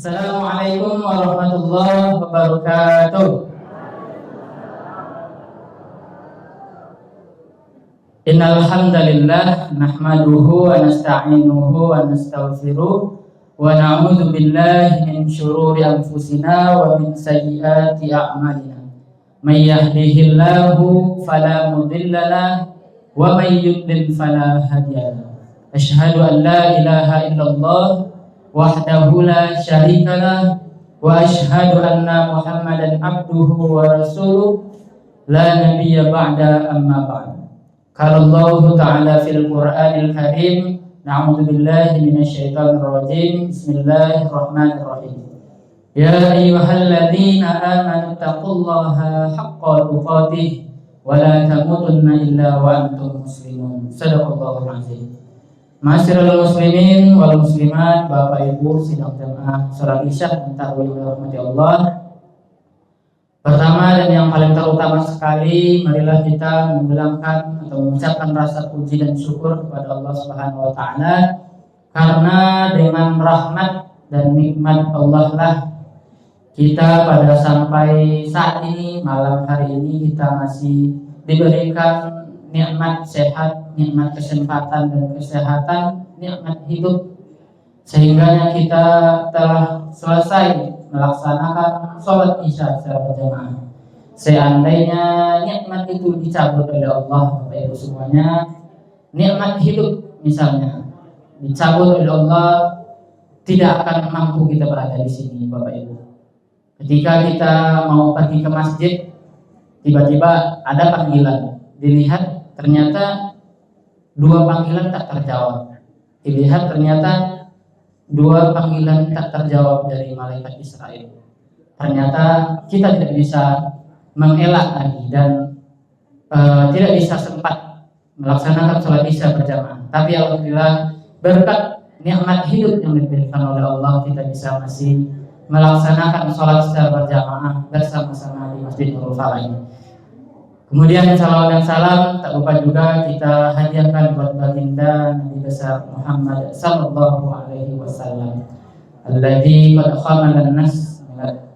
Assalamualaikum warahmatullahi wabarakatuh. Innal hamdalillah nahmaduhu wa nasta'inuhu wa nastaghfiruh wa na'udzu billahi min syururi anfusina wa min sayyiati a'malina. May yahdihillahu fala mudilla lahu wa may yudlil fala hadiya lahu. Asyhadu an la ilaha illallah wahdahu la syarika lah wa asyhadu anna Muhammadan abduhu wa rasuluh la nabiyya ba'da amma ba'd. Qala Allah ta'ala fil Qur'anil Karim, na'udzu billahi minasyaitonir rajim. Bismillahirrahmanirrahim. Ya ayyuhalladzina amanu taqullaha haqqa tuqatih wa la tamutunna illa wa antum muslimun. Shadaqallahul azim. Ma'asyiral muslimin wal muslimat, Bapak Ibu sidang jamaah salat Isya yang dirahmati Allah. Pertama dan yang paling terutama sekali, marilah kita mengucapkan atau mengucapkan rasa puji dan syukur kepada Allah Subhanahu wa taala, karena dengan rahmat dan nikmat Allah lah kita pada sampai saat ini, malam hari ini, kita masih diberikan nikmat sehat, nikmat kesempatan dan kesehatan, nikmat hidup, sehingga kita telah selesai melaksanakan sholat Isya secara berjamaah. Seandainya nikmat itu dicabut oleh Allah, Bapak Ibu semuanya, nikmat hidup misalnya dicabut oleh Allah, tidak akan mampu kita berada di sini, Bapak Ibu. Ketika kita mau pergi ke masjid, tiba-tiba ada panggilan, dilihat ternyata dua panggilan tak terjawab. Dilihat ternyata dua panggilan tak terjawab dari malaikat Israel. Ternyata kita tidak bisa mengelak lagi dan tidak bisa sempat melaksanakan sholat Isya berjamaah. Tapi alhamdulillah berkat nikmat hidup yang diberikan oleh Allah, kita bisa masih melaksanakan sholat secara berjamaah bersama-sama di Masjid Nurul Falah ini. Kemudian salawat dan salam tak lupa juga kita hadiahkan buat baginda Nabi besar Muhammad sallallahu alaihi wasallam, alladzi qad khamala an-nas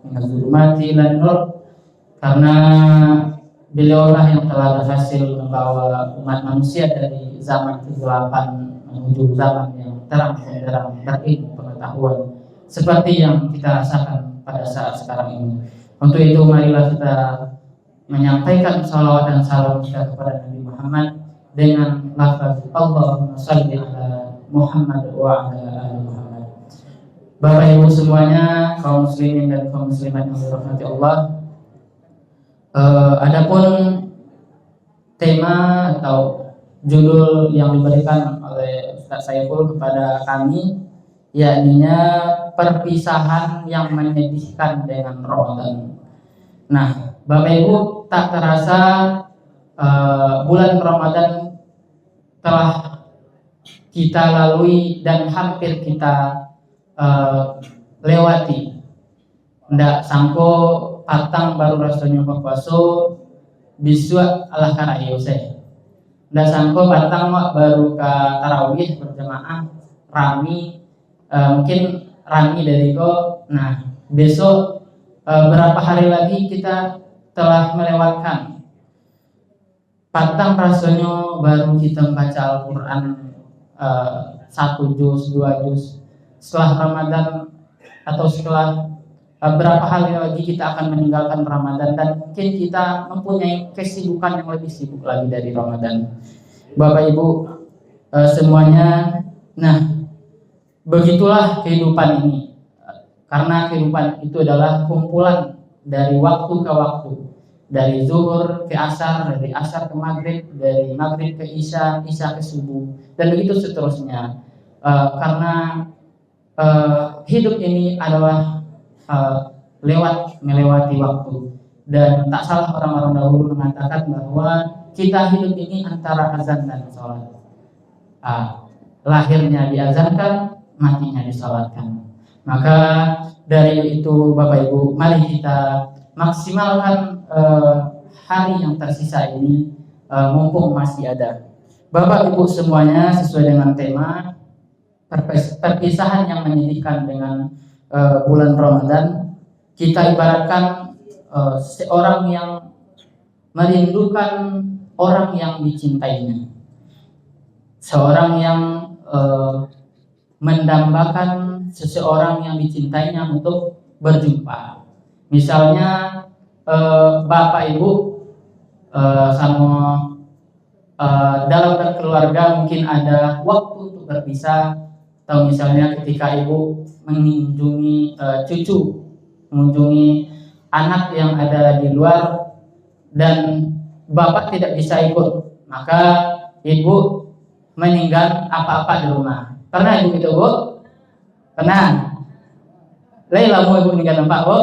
min az-zulumati ila nur, karena beliaulah yang telah berhasil membawa umat manusia dari zaman kegelapan menuju zaman yang terang benderang berilmu pengetahuan seperti yang kita rasakan pada saat sekarang ini. Untuk itu marilah kita menyampaikan salawat dan salam kita kepada Nabi Muhammad dengan lafaz Allahumma shalli ala Muhammad wa ala ali Muhammad. Bapak Ibu semuanya, kaum muslimin dan kaum muslimat yang dirahmati Allah, adapun tema atau judul yang diberikan oleh Ustaz Saiful kepada kami, yakni perpisahan yang menyedihkan dengan Ramadan. Nah, Bapak Ibu, tak terasa bulan Ramadan telah kita lalui dan hampir kita lewati. Ndak sangko patang baru rasanya berpuasa, biswa Allah karayo saya. Ndak sangko patang baru ke tarawih berjamaah rami, mungkin rami dari kok. Nah, besok berapa hari lagi kita telah melewatkan patang rasanya baru kita membaca Al-Quran 1 juz, 2 juz. Setelah Ramadan atau setelah berapa hari lagi kita akan meninggalkan Ramadan, dan mungkin kita mempunyai kesibukan yang lebih sibuk lagi dari Ramadan. Bapak Ibu semuanya, nah begitulah kehidupan ini. Karena kehidupan itu adalah kumpulan dari waktu ke waktu, dari zuhur ke asar, dari asar ke maghrib, dari maghrib ke isya, isya ke subuh, dan begitu seterusnya. Karena hidup ini adalah melewati waktu, dan tak salah orang-orang dahulu mengatakan bahwa kita hidup ini antara azan dan sholat. Lahirnya diazankan, matinya disalatkan. Maka dari itu Bapak Ibu, mari kita maksimalkan hari yang tersisa ini mumpung masih ada. Bapak Ibu semuanya, sesuai dengan tema perpisahan yang menyedihkan dengan bulan Ramadan, kita ibaratkan seorang yang merindukan orang yang dicintainya, seorang yang mendambakan seseorang yang dicintainya untuk berjumpa. Misalnya bapak ibu sama dalam berkeluarga mungkin ada waktu untuk berpisah, atau misalnya ketika ibu mengunjungi cucu, mengunjungi anak yang ada di luar dan bapak tidak bisa ikut, maka ibu meninggal apa-apa di rumah. Pernah ibu gitu, Bu? Pernah? Laila mau ibu meninggal tempat, Bu?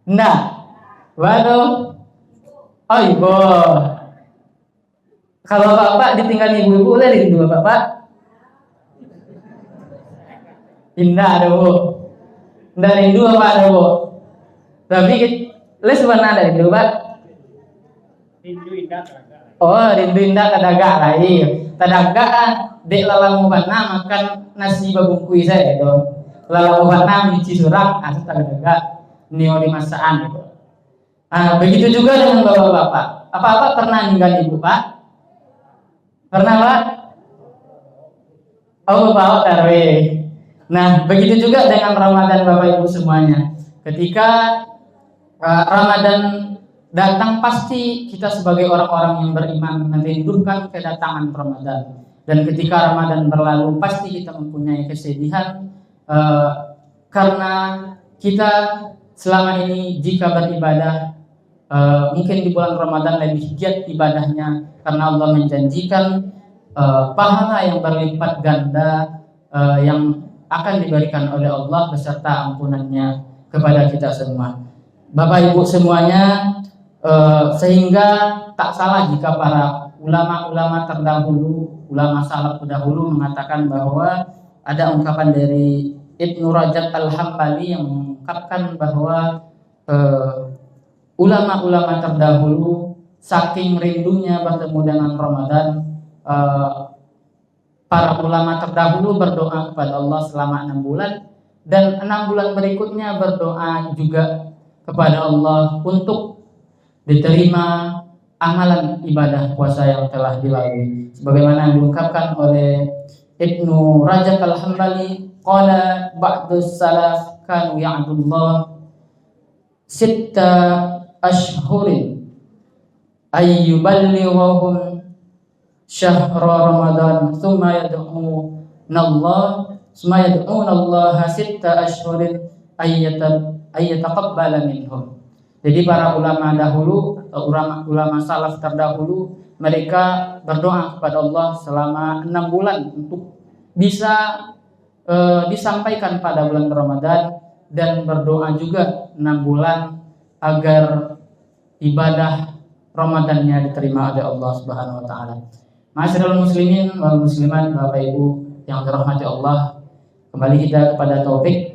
Enggak. Waduh. Oh ibu. Kalau bapak ditinggal ibu-ibu, boleh rindu bapak? Indah ada, Bu. Enggak rindu apa ada, Bu? Tapi les mana ada rindu, Pak? Rindu indah tadaga. Oh, rindu indah tadaga lah, iya. Tadaga dek lalamu bana makan nasi babungkui saya gitu. Lalamu bana mici surang, asal tadaga nio di masaan gitu. Begitu juga dengan bapak-bapak. Apa-apa pernah ninggal ibu, Pak? Pernah, Pak? Oh, bapak tarwih. Nah, begitu juga dengan Ramadan Bapak Ibu semuanya. Ketika Ramadan datang, pasti kita sebagai orang-orang yang beriman merindukan kedatangan Ramadan. Dan ketika Ramadan berlalu, pasti kita mempunyai kesedihan karena kita selama ini jika beribadah mungkin di bulan Ramadan lebih giat ibadahnya karena Allah menjanjikan pahala yang berlipat ganda yang akan diberikan oleh Allah beserta ampunannya kepada kita semua. Bapak Ibu semuanya, sehingga tak salah jika para ulama-ulama terdahulu, ulama salaf terdahulu mengatakan bahwa ada ungkapan dari Ibnu Rajab Al-Hambali yang mengungkapkan bahwa ulama-ulama terdahulu saking rindunya bertemu dengan Ramadan, para ulama terdahulu berdoa kepada Allah selama 6 bulan dan 6 bulan berikutnya berdoa juga kepada Allah untuk diterima amalan ibadah puasa yang telah dilalui. Sebagaimana yang diungkapkan oleh Ibnu Rajab Al-Hambali, qala ba'du salaf kanu ya'budullah sitta ashhurin ayyuballighahum syahra Ramadan thumma yad'una Allah sitta ashhurin ayyataqabbala minhum. Jadi para ulama dahulu, ulama salaf terdahulu, mereka berdoa kepada Allah selama 6 bulan untuk bisa disampaikan pada bulan Ramadan, dan berdoa juga 6 bulan agar ibadah Ramadannya diterima oleh Allah Subhanahu wa taala. Ma'asyiral muslimin wal muslimat, Bapak Ibu yang dirahmati Allah, kembali kita kepada topik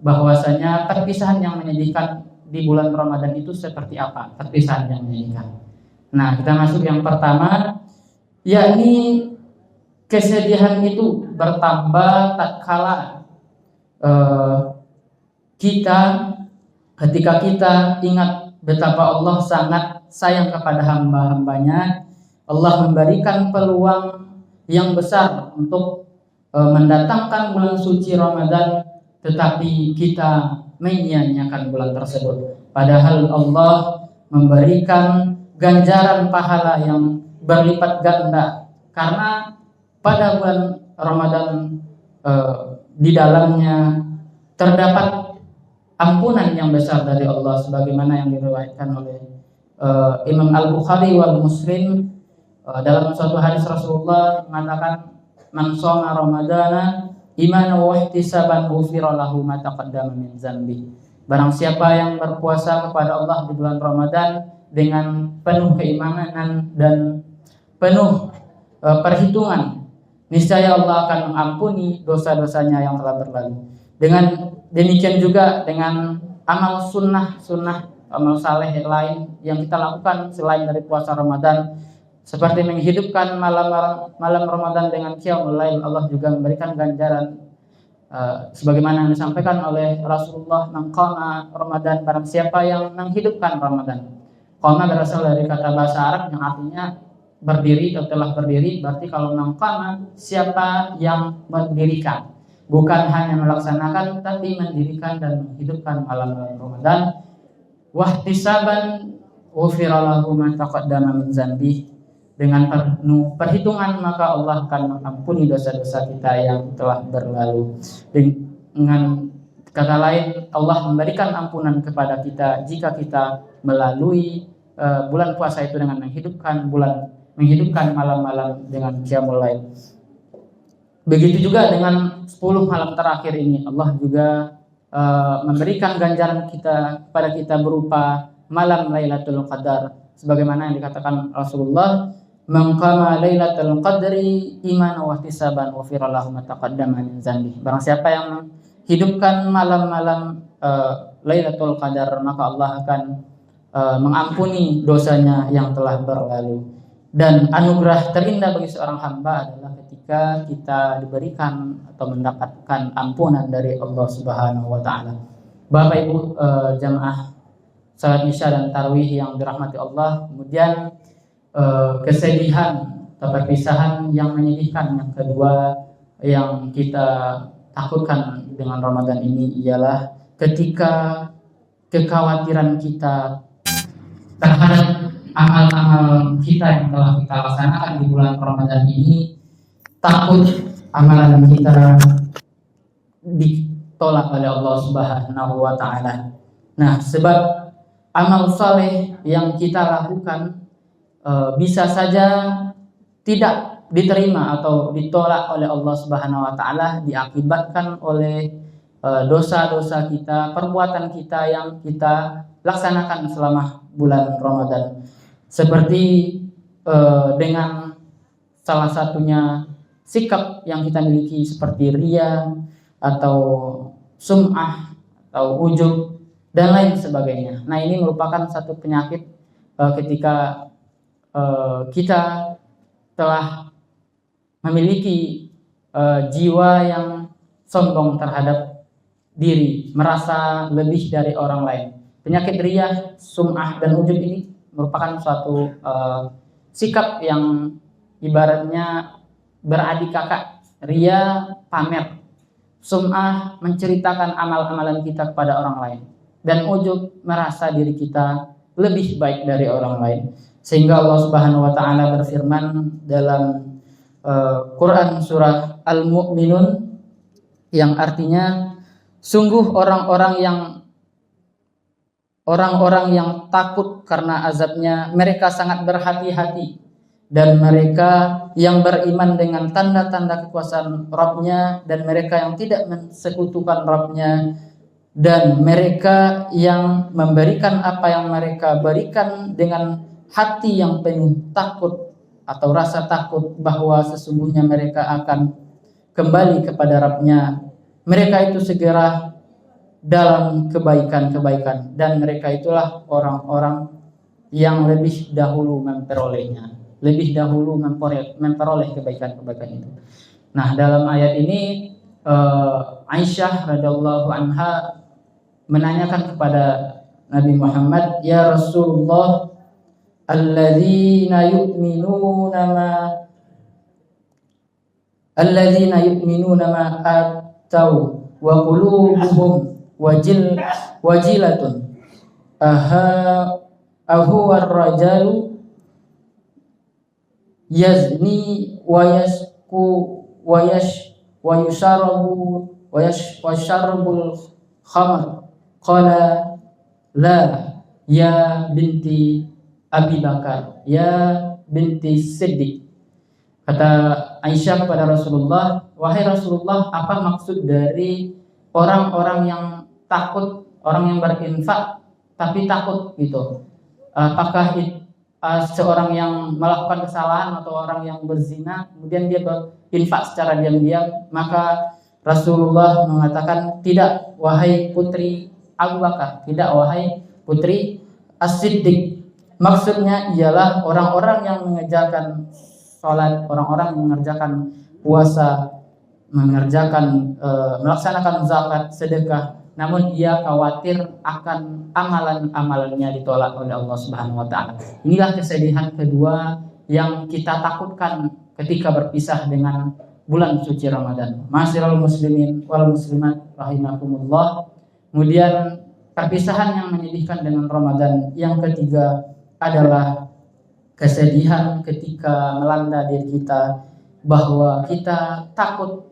bahwasanya perpisahan yang menyedihkan di bulan Ramadan itu seperti apa? Perpisahan yang menyedihkan. Nah, kita masuk yang pertama, yakni kesedihan itu bertambah tatkala ketika kita ingat betapa Allah sangat sayang kepada hamba-hambanya. Allah memberikan peluang yang besar untuk mendatangkan bulan suci Ramadan, tetapi kita menyia-nyiakan bulan tersebut. Padahal Allah memberikan ganjaran pahala yang berlipat ganda, karena pada bulan Ramadan di dalamnya terdapat ampunan yang besar dari Allah, sebagaimana yang diriwayatkan oleh Imam Al-Bukhari wal Muslim. Dalam suatu hadis Rasulullah mengatakan, man shoma Ramadana imanan wa ihtisaban ghufira lahu ma taqaddama min dzambi. Barang siapa yang berpuasa kepada Allah di bulan Ramadan dengan penuh keimanan dan penuh perhitungan, niscaya Allah akan mengampuni dosa-dosanya yang telah berlalu. Dengan demikian juga dengan amal sunnah, amal saleh lain yang kita lakukan selain dari puasa Ramadan, seperti menghidupkan malam Ramadan dengan qiyamul lail, Allah juga memberikan ganjaran sebagaimana yang disampaikan oleh Rasulullah, maqama Ramadan, barang siapa yang menghidupkan Ramadan. Qama berasal dari kata bahasa Arab yang artinya berdiri atau telah berdiri. Berarti kalau maqama, siapa yang mendirikan, bukan hanya melaksanakan tapi mendirikan dan menghidupkan malam Ramadan. Wahtisaban ghufira lahu ma taqaddama min dzanbih, dengan penuh perhitungan maka Allah akan mengampuni dosa-dosa kita yang telah berlalu. Dengan kata lain, Allah memberikan ampunan kepada kita jika kita melalui bulan puasa itu dengan menghidupkan malam-malam dengan qiyamul lail. Begitu juga dengan 10 malam terakhir ini, Allah juga memberikan ganjaran kepada kita berupa malam Lailatul Qadar, sebagaimana yang dikatakan Rasulullah, man qama Lailatul Qadri imanan wa ihtisaban ghufira lahu ma taqaddama min dzanbi. Barang siapa yang hidupkan malam-malam Lailatul Qadar, maka Allah akan mengampuni dosanya yang telah berlalu. Dan anugerah terindah bagi seorang hamba adalah ketika kita diberikan atau mendapatkan ampunan dari Allah Subhanahu wa taala. Bapak Ibu jamaah salat Isya dan tarawih yang dirahmati Allah, kemudian kesedihan atau perpisahan yang menyedihkan yang kedua yang kita takutkan dengan Ramadan ini ialah ketika kekhawatiran kita terhadap amal-amal kita yang telah kita laksanakan di bulan Ramadan ini, takut amalan kita ditolak oleh Allah Subhanahu wa taala. Nah, sebab amal saleh yang kita lakukan bisa saja tidak diterima atau ditolak oleh Allah Subhanahu wa taala diakibatkan oleh dosa-dosa kita, perbuatan kita yang kita laksanakan selama bulan Ramadan. Seperti dengan salah satunya sikap yang kita miliki seperti riya atau sum'ah atau ujub dan lain sebagainya. Nah, ini merupakan satu penyakit ketika kita telah memiliki jiwa yang sombong terhadap diri, merasa lebih dari orang lain. Penyakit riya, sum'ah dan ujub ini merupakan suatu sikap yang ibaratnya beradik kakak. Riya pamer, sum'ah menceritakan amal-amalan kita kepada orang lain, dan ujub merasa diri kita lebih baik dari orang lain. Sehingga Allah Subhanahu wa taala berfirman dalam Quran surah Al-Mu'minun yang artinya, sungguh orang-orang yang takut karena azabnya, mereka sangat berhati-hati, dan mereka yang beriman dengan tanda-tanda kekuasaan Rabb-nya, dan mereka yang tidak mensekutukan Rabb-nya, dan mereka yang memberikan apa yang mereka berikan dengan hati yang penuh takut atau rasa takut bahwa sesungguhnya mereka akan kembali kepada Rabb-nya. Mereka itu segera dalam kebaikan-kebaikan, dan mereka itulah orang-orang yang lebih dahulu memperolehnya, lebih dahulu memperoleh kebaikan-kebaikan itu. Nah, dalam ayat ini Aisyah radhiyallahu anha menanyakan kepada Nabi Muhammad, "Ya Rasulullah, alladzina yu'minuna ma atau wa qulubuhum wajilatun ahuwa ar-rajalu yazni wa yasku wa yusharabul khamr, qala la ya binti Abi Bakar, ya binti Siddiq." Kata Aisyah kepada Rasulullah, "Wahai Rasulullah, apa maksud dari orang-orang yang takut, orang yang berinfak tapi takut gitu? Apakah seorang yang melakukan kesalahan atau orang yang berzina kemudian dia berinfak secara diam-diam?" Maka Rasulullah mengatakan, "Tidak, wahai putri Abu Bakar, tidak wahai putri As-Siddiq." Maksudnya ialah orang-orang yang mengerjakan sholat, orang-orang yang mengerjakan puasa, mengerjakan melaksanakan zakat, sedekah, namun ia khawatir akan amalan-amalannya ditolak oleh Allah Subhanahu wa taala. Inilah kesedihan kedua yang kita takutkan ketika berpisah dengan bulan suci Ramadan. Ma'asyiral muslimin wal muslimat rahimakumullah. Kemudian perpisahan yang menyedihkan dengan Ramadan yang ketiga adalah kesedihan ketika melanda diri kita bahwa kita takut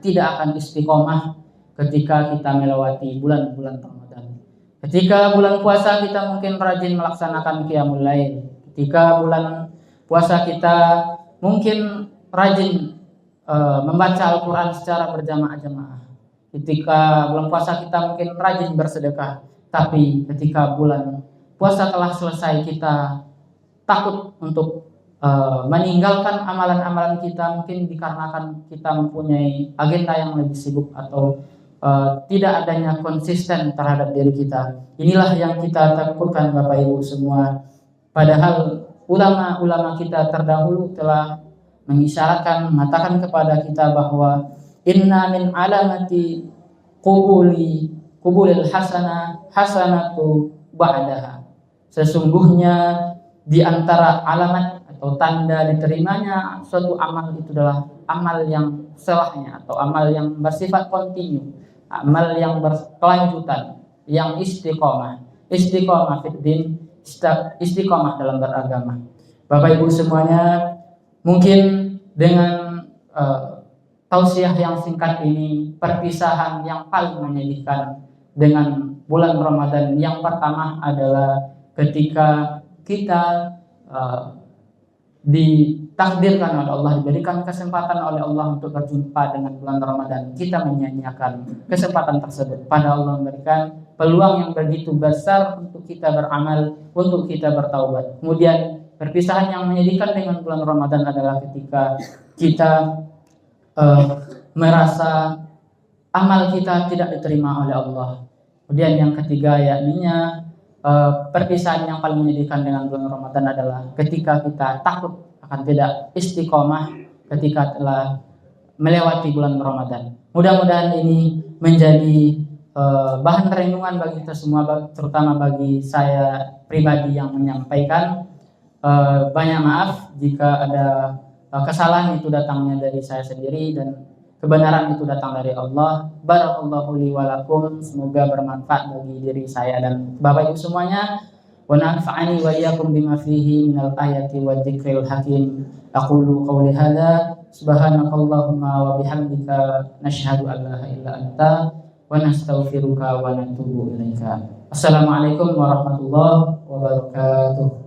tidak akan istiqomah ketika kita melewati bulan-bulan Ramadan. Ketika bulan puasa kita mungkin rajin melaksanakan qiyamul lail. Ketika bulan puasa kita mungkin rajin membaca Al-Quran secara berjamaah-jamaah. Ketika bulan puasa kita mungkin rajin bersedekah. Tapi ketika bulan puasa telah selesai kita takut untuk meninggalkan amalan-amalan kita, mungkin dikarenakan kita mempunyai agenda yang lebih sibuk atau tidak adanya konsisten terhadap diri kita. Inilah yang kita takutkan Bapak Ibu semua. Padahal ulama-ulama kita terdahulu telah mengisyaratkan, mengatakan kepada kita bahwa inna min alamati qubulil hasanatu ba'daha. Sesungguhnya di antara alamat atau tanda diterimanya suatu amal itu adalah amal yang selahnya atau amal yang bersifat kontinu, amal yang berkelanjutan, yang istiqomah fid din, istiqomah dalam beragama. Bapak Ibu semuanya, mungkin dengan tausiah yang singkat ini, perpisahan yang paling menyedihkan dengan bulan Ramadan yang pertama adalah ketika kita ditakdirkan oleh Allah, diberikan kesempatan oleh Allah untuk berjumpa dengan bulan Ramadan, kita menyia-nyiakan kesempatan tersebut. Pada Allah memberikan peluang yang begitu besar untuk kita beramal, untuk kita bertaubat. Kemudian perpisahan yang menyedihkan dengan bulan Ramadan adalah ketika kita merasa amal kita tidak diterima oleh Allah. Kemudian yang ketiga yakninya perpisahan yang paling menyedihkan dengan bulan Ramadan adalah ketika kita takut akan tidak istiqomah ketika telah melewati bulan Ramadan. Mudah-mudahan ini menjadi bahan renungan bagi kita semua, terutama bagi saya pribadi yang menyampaikan. Banyak maaf jika ada kesalahan itu datangnya dari saya sendiri dan kebenaran itu datang dari Allah. Barakallahu li wa lakum. Semoga bermanfaat bagi diri saya dan Bapak Ibu semuanya. Wa nafa'ani wa iyyakum bima fihi minal ayati wa dzikril hakim. Aqulu qawli hadza subhanakallahumma wa bihamdika nashhadu an la ilaha illa anta wa nastaghfiruka wa natubu ilaika. Assalamualaikum warahmatullahi wabarakatuh.